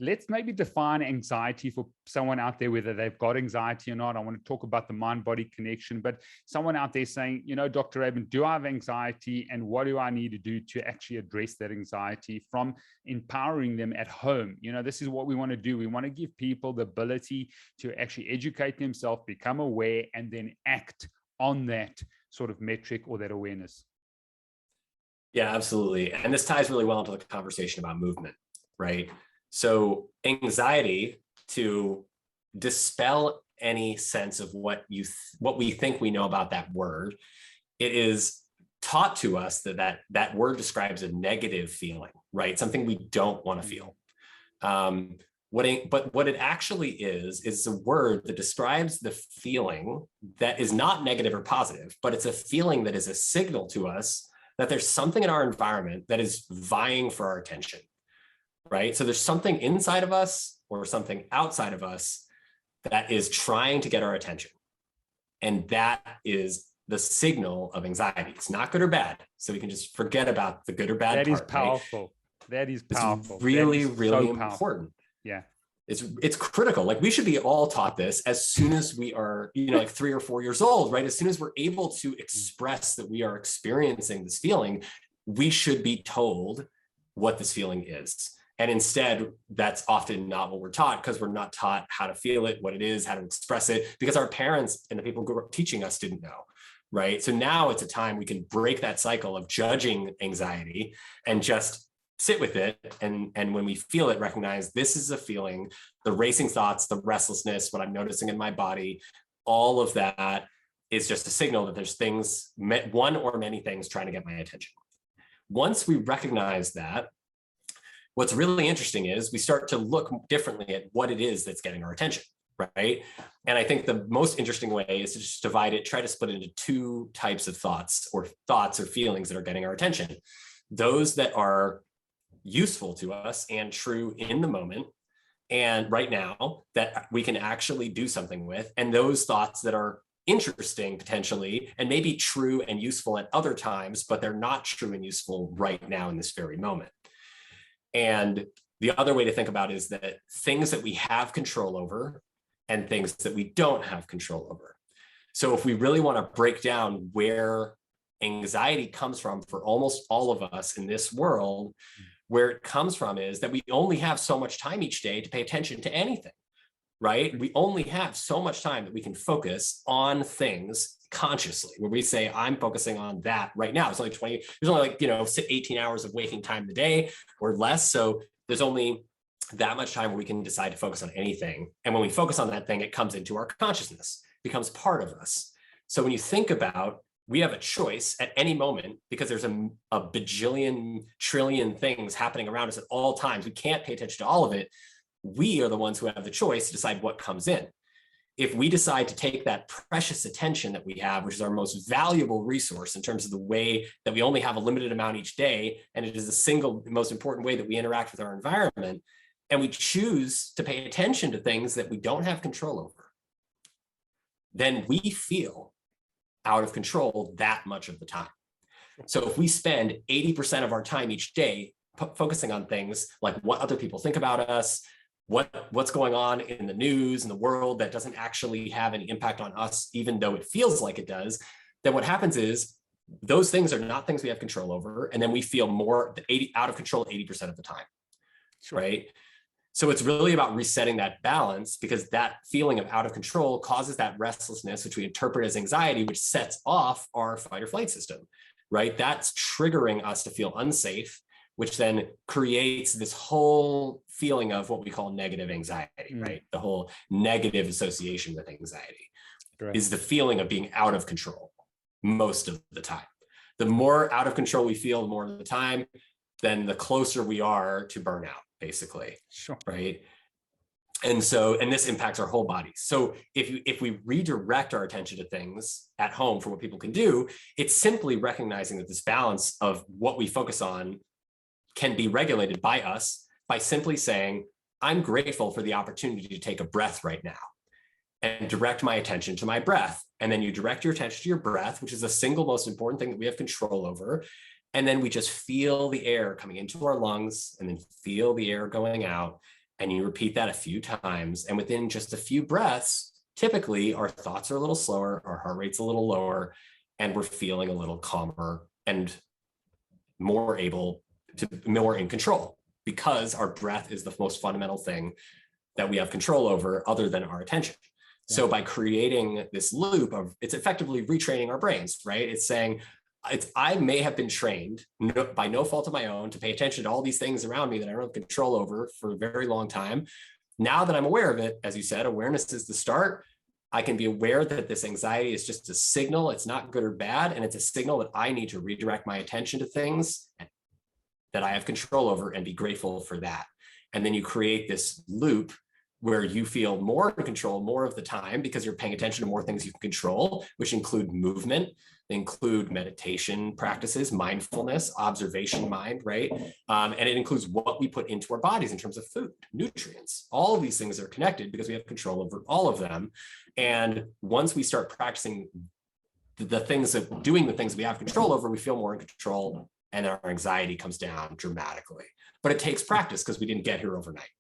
let's maybe define anxiety for someone out there, whether they've got anxiety or not. I want to talk about the mind-body connection, but someone out there saying, Dr. Rabin, do I have anxiety, and what do I need to do to actually address that anxiety, from empowering them at home? This is what we want to do. We want to give people the ability to actually educate themselves, become aware, and then act on that sort of metric or that awareness. Yeah, absolutely. And this ties really well into the conversation about movement, right? So anxiety, to dispel any sense of what we think we know about that word, it is taught to us that word describes a negative feeling, right? Something we don't want to feel. What it actually is a word that describes the feeling that is not negative or positive, but it's a feeling that is a signal to us that there's something in our environment that is vying for our attention, right? So there's something inside of us or something outside of us that is trying to get our attention. And that is the signal of anxiety. It's not good or bad. So we can just forget about the good or bad part. That is powerful. Right? That is powerful. It's really, really so important. Yeah. It's critical. Like, we should be all taught this as soon as we are, like 3 or 4 years old, right? As soon as we're able to express that we are experiencing this feeling, we should be told what this feeling is. And instead, that's often not what we're taught, because we're not taught how to feel it, what it is, how to express it, because our parents and the people who were teaching us didn't know, right? So now it's a time we can break that cycle of judging anxiety and just sit with it. And when we feel it, recognize this is a feeling, the racing thoughts, the restlessness, what I'm noticing in my body, all of that is just a signal that there's things, one or many things, trying to get my attention. Once we recognize that, what's really interesting is we start to look differently at what it is that's getting our attention, right? And I think the most interesting way is to just divide it, try to split it into 2 types of thoughts or feelings that are getting our attention. Those that are useful to us and true in the moment and right now that we can actually do something with, and those thoughts that are interesting potentially and maybe true and useful at other times, but they're not true and useful right now in this very moment. And the other way to think about it is that things that we have control over and things that we don't have control over. So if we really want to break down where anxiety comes from for almost all of us in this world, where it comes from is that we only have so much time each day to pay attention to anything, right? We only have so much time that we can focus on things consciously, where we say, I'm focusing on that right now. It's only there's only 18 hours of waking time in the day or less. So there's only that much time where we can decide to focus on anything. And when we focus on that thing, it comes into our consciousness, becomes part of us. So when you think about, we have a choice at any moment, because there's a bajillion trillion things happening around us at all times. We can't pay attention to all of it. We are the ones who have the choice to decide what comes in. If we decide to take that precious attention that we have, which is our most valuable resource in terms of the way that we only have a limited amount each day, and it is the single most important way that we interact with our environment, and we choose to pay attention to things that we don't have control over, then we feel out of control that much of the time. So if we spend 80% of our time each day focusing on things like what other people think about us, what's going on in the news and the world that doesn't actually have any impact on us, even though it feels like it does, then what happens is those things are not things we have control over. And then we feel out of control 80% of the time, right? So it's really about resetting that balance, because that feeling of out of control causes that restlessness, which we interpret as anxiety, which sets off our fight or flight system, right? That's triggering us to feel unsafe, which then creates this whole feeling of what we call negative anxiety, right? The whole negative association with anxiety is the feeling of being out of control most of the time. The more out of control we feel more of the time, then the closer we are to burnout, basically, right? And this impacts our whole body. So if we redirect our attention to things at home for what people can do, it's simply recognizing that this balance of what we focus on can be regulated by us by simply saying, I'm grateful for the opportunity to take a breath right now and direct my attention to my breath. And then you direct your attention to your breath, which is the single most important thing that we have control over. And then we just feel the air coming into our lungs and then feel the air going out. And you repeat that a few times. And within just a few breaths, typically our thoughts are a little slower, our heart rate's a little lower, and we're feeling a little calmer and more able to, more in control, because our breath is the most fundamental thing that we have control over other than our attention. So by creating this loop of, it's effectively retraining our brains, right? It's saying, I may have been trained by no fault of my own to pay attention to all these things around me that I don't have control over for a very long time. Now that I'm aware of it, as you said, awareness is the start. I can be aware that this anxiety is just a signal. It's not good or bad. And it's a signal that I need to redirect my attention to things that I have control over and be grateful for that. And then you create this loop where you feel more in control more of the time because you're paying attention to more things you can control, which include movement, they include meditation practices, mindfulness, observation mind, right? And it includes what we put into our bodies in terms of food, nutrients. All of these things are connected because we have control over all of them. And once we start practicing the things of doing the things we have control over, we feel more in control and our anxiety comes down dramatically. But it takes practice because we didn't get here overnight.